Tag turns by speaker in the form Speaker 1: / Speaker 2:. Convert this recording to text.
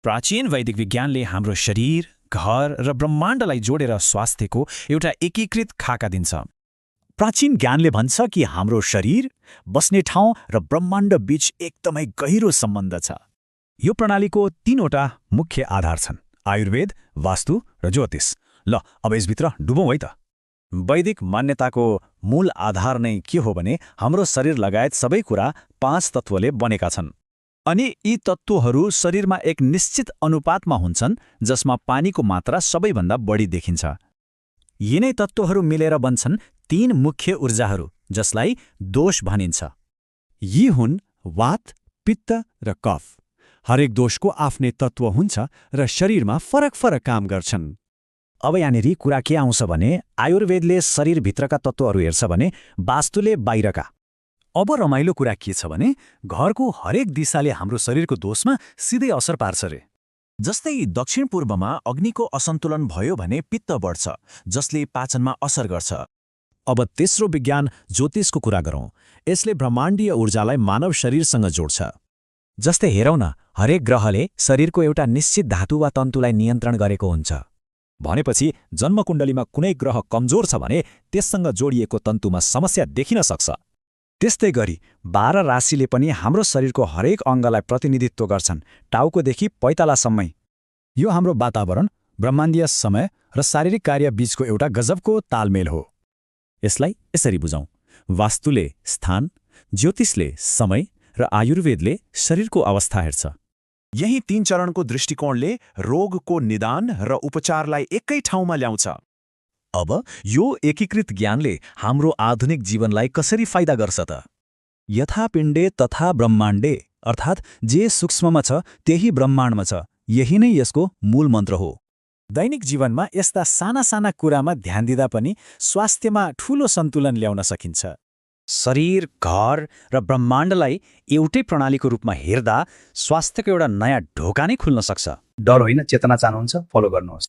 Speaker 1: प्राचीन वैदिक विज्ञानले हाम्रो शरीर, घर र ब्रह्माण्डलाई जोडेर स्वास्थ्यको एउटा एकीकृत खाका दिन्छ।
Speaker 2: प्राचीन ज्ञानले भन्छ कि हाम्रो शरीर, बस्ने ठाउँ र ब्रह्माण्ड बीच एकदमै गहिरो सम्बन्ध छ। यो प्रणालीको 3वटा मुख्य आधार छन्: आयुर्वेद, वास्तु र ज्योतिष। ल अब यसभित्र डुबौँ है त। वैदिक मान्यताको मूल आधार नै के हो भने हाम्रो शरीर लगायत सबै कुरा 5 तत्त्वले बनेका छन्। अनि यी तत्त्वहरू शरीरमा एक निश्चित अनुपातमा हुन्छन्, जसमा पानीको मात्रा सबैभन्दा बढी देखिन्छ। यिनै तत्त्वहरू मिलेर बन्छन् 3 मुख्य ऊर्जाहरू, जसलाई दोष भनिन्छ। यी हुन् वात, पित्त र कफ। हरेक दोषको आफ्नै तत्त्व हुन्छ र शरीरमा फरक काम गर्छन्। अब यहाँनिर कुरा के आउँछ भने आयुर्वेदले शरीरभित्रका तत्त्वहरू हेर्छ भने वास्तुले बाहिरका। अब रमाइलो कुरा के छ भने घरको हरेक दिशाले हाम्रो शरीरको दोषमा सिधै असर पार्छ रे।
Speaker 3: जस्तै दक्षिण पूर्वमा अग्निको असन्तुलन भयो भने पित्त बढ्छ, जसले पाचनमा असर गर्छ।
Speaker 2: अब तेस्रो विज्ञान ज्योतिषको कुरा गरौँ। यसले ब्रह्माण्डीय ऊर्जालाई मानव शरीरसँग जोड्छ। जस्तै हेरौँ न, हरेक ग्रहले शरीरको एउटा निश्चित धातु वा तन्तुलाई नियन्त्रण गरेको हुन्छ। भनेपछि जन्मकुण्डलीमा कुनै ग्रह कमजोर छ भने त्यससँग जोडिएको तन्तुमा समस्या देखिन सक्छ। त्यस्तै गरी 12 राशिले पनि हाम्रो शरीरको हरेक अङ्गलाई प्रतिनिधित्व गर्छन्, टाउकोदेखि पैतालासम्मै। यो हाम्रो वातावरण, ब्रह्माण्डीय समय र शारीरिक कार्य बीचको एउटा गजबको तालमेल हो। यसलाई यसरी बुझौँ: वास्तुले स्थान, ज्योतिषले समय र आयुर्वेदले शरीरको अवस्था हेर्छ।
Speaker 3: यही 3 चरणको दृष्टिकोणले रोगको निदान र उपचारलाई एकै ठाउँमा ल्याउँछ।
Speaker 2: अब यो एकीकृत ज्ञानले हाम्रो आधुनिक जीवनलाई कसरी फाइदा गर्छ त? यथा पिण्डे तथा ब्रह्माण्डे, अर्थात् जे सूक्ष्ममा छ त्यही ब्रह्माण्डमा छ। यही नै यसको मूल मन्त्र हो। दैनिक जीवनमा यस्ता साना कुरामा ध्यान दिँदा पनि स्वास्थ्यमा ठूलो सन्तुलन ल्याउन सकिन्छ। शरीर, घर र ब्रह्माण्डलाई एउटै प्रणालीको रूपमा हेर्दा स्वास्थ्यको एउटा नयाँ ढोका नै खुल्न सक्छ।
Speaker 4: डर होइन, चेतना चाहनुहुन्छ? फलो गर्नुहोस्।